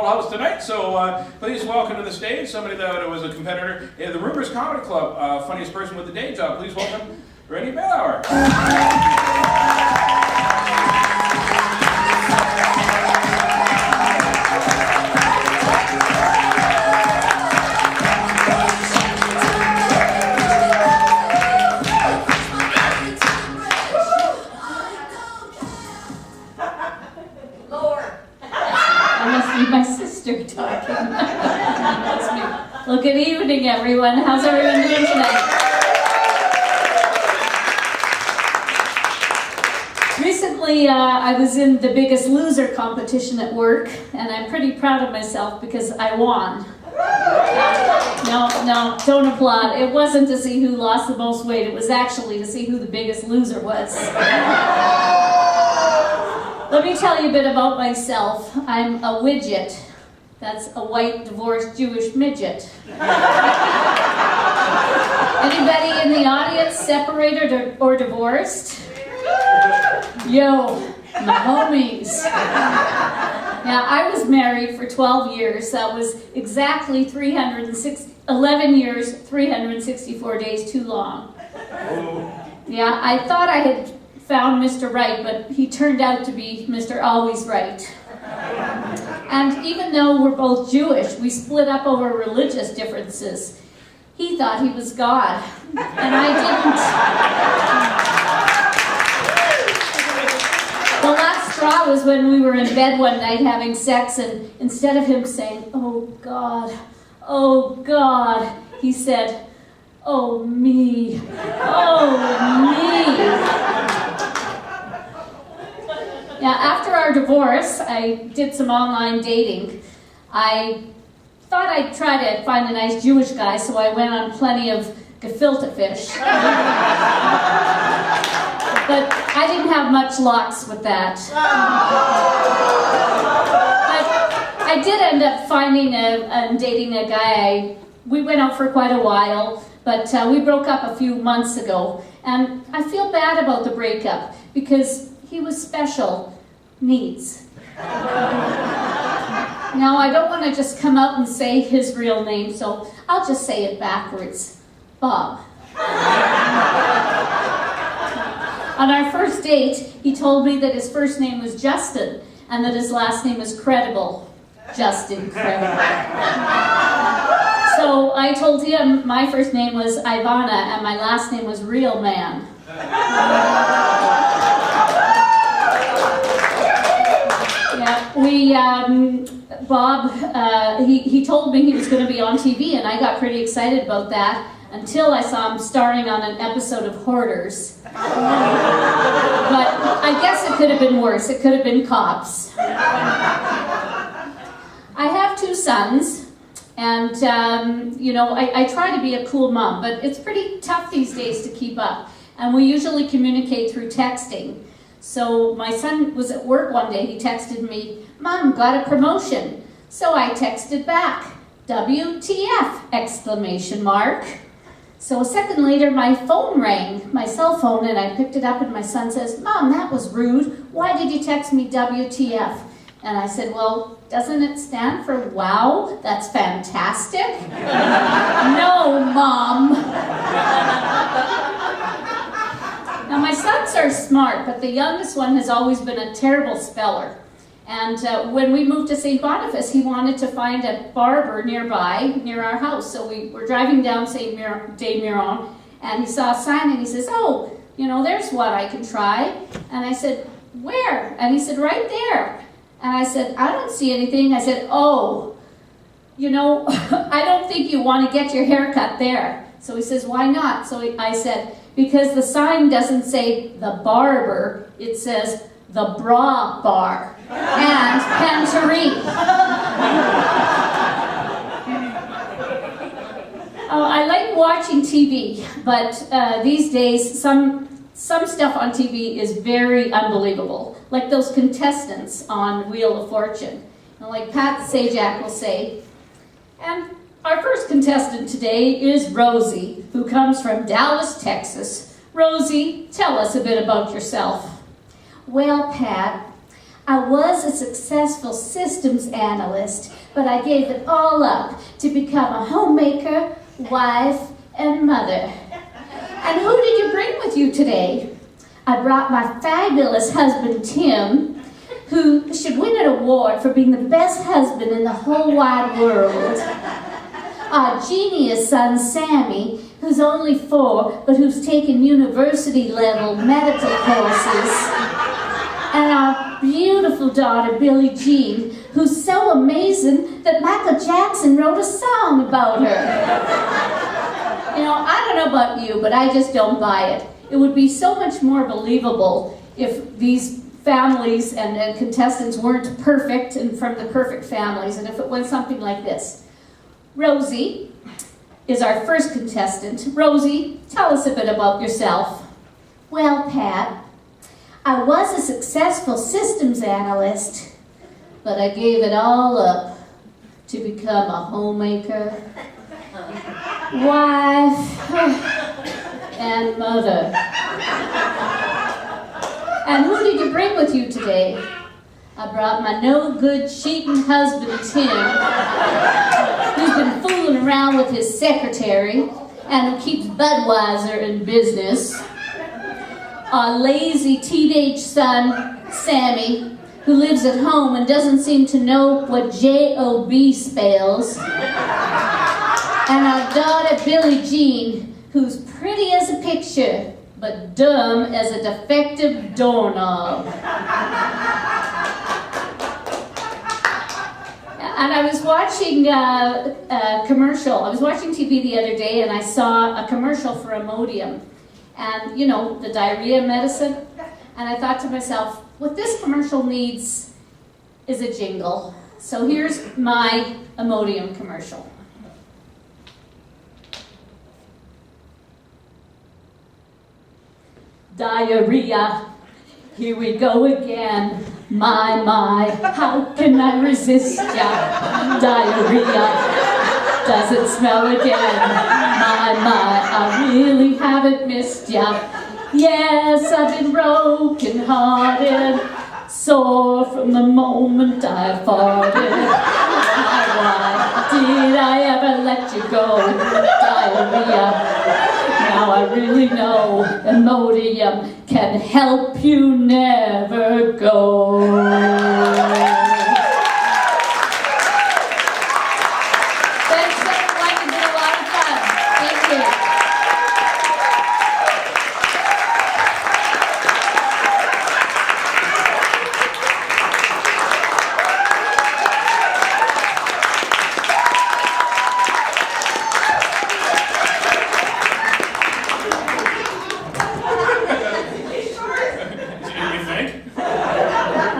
full house tonight, so please welcome to the stage somebody that was a competitor in the Rumors Comedy Club, funniest person with a day job. Please welcome Renee Billauer. My sister talking. That's me. Well, good evening, everyone. How's everyone doing tonight? Recently, I was in the Biggest Loser competition at work, and I'm pretty proud of myself because I won. No, don't applaud. It wasn't to see who lost the most weight. It was actually to see who the biggest loser was. Let me tell you a bit about myself. I'm a widget. That's a white, divorced, Jewish midget. Anybody in the audience separated or divorced? Yo, my homies. Now, I was married for 12 years. That was exactly 11 years, 364 days too long. Yeah, I thought I had found Mr. Right, but he turned out to be Mr. Always Right. And even though we're both Jewish, we split up over religious differences. He thought he was God, and I didn't. The last straw was when we were in bed one night having sex, and instead of him saying, oh God, he said, oh me. Now, after our divorce, I did some online dating. I thought I'd try to find a nice Jewish guy, so I went on plenty of gefilte fish. But I didn't have much luck with that. But I did end up finding and dating a guy. We went out for quite a while, but we broke up a few months ago. And I feel bad about the breakup because he was special needs. Now, I don't want to just come out and say his real name, so I'll just say it backwards. Bob. On our first date, he told me that his first name was Justin and that his last name is Credible. Justin Credible. So I told him my first name was Ivana and my last name was Real Man. Yeah, Bob, he told me he was going to be on TV, and I got pretty excited about that until I saw him starring on an episode of Hoarders. But I guess it could have been worse. It could have been Cops. I have 2 sons, and, I try to be a cool mom, but it's pretty tough these days to keep up, and we usually communicate through texting. So my son was at work one day, he texted me, Mom, got a promotion. So I texted back, WTF, exclamation mark. So a second later, my phone rang, my cell phone, and I picked it up and my son says, Mom, that was rude. Why did you text me WTF? And I said, well, doesn't it stand for wow? That's fantastic. No, Mom. Now, my sons are smart, but the youngest one has always been a terrible speller. And when we moved to St. Boniface, he wanted to find a barber nearby, near our house. So we were driving down St. Des Mirons, and he saw a sign, and he says, oh, there's one I can try. And I said, where? And he said, right there. And I said, I don't see anything. I said, oh, I don't think you want to get your hair cut there. So he says, why not? So I said, because the sign doesn't say the barber, it says the bra bar and Panterie. I like watching TV, but these days some stuff on TV is very unbelievable, like those contestants on Wheel of Fortune. And like Pat Sajak will say, and our first contestant today is Rosie, who comes from Dallas, Texas. Rosie, tell us a bit about yourself. Well, Pat, I was a successful systems analyst, but I gave it all up to become a homemaker, wife, and mother. And who did you bring with you today? I brought my fabulous husband, Tim, who should win an award for being the best husband in the whole wide world. Our genius son, Sammy, who's only 4, but who's taken university-level medical courses. And our beautiful daughter, Billie Jean, who's so amazing that Michael Jackson wrote a song about her. You know, I don't know about you, but I just don't buy it. It would be so much more believable if these families and contestants weren't perfect and from the perfect families, and if it went something like this. Rosie is our first contestant. Rosie, tell us a bit about yourself. Well, Pat, I was a successful systems analyst, but I gave it all up to become a homemaker, wife, and mother. And who did you bring with you today? I brought my no-good cheating husband, Tim, who's been fooling around with his secretary and who keeps Budweiser in business. Our lazy teenage son, Sammy, who lives at home and doesn't seem to know what J-O-B spells. And our daughter, Billie Jean, who's pretty as a picture, but dumb as a defective doorknob. And I was watching a commercial. I was watching TV the other day, and I saw a commercial for Imodium. And, you know, the diarrhea medicine. And I thought to myself, what this commercial needs is a jingle. So here's my Imodium commercial. Diarrhea, here we go again. My, how can I resist ya? Diarrhea, does it smell again? My, I really haven't missed ya. Yes, I've been broken hearted, sore from the moment I farted. Why did I ever let you go? Diarrhea. Now I really know Imodium can help you never go.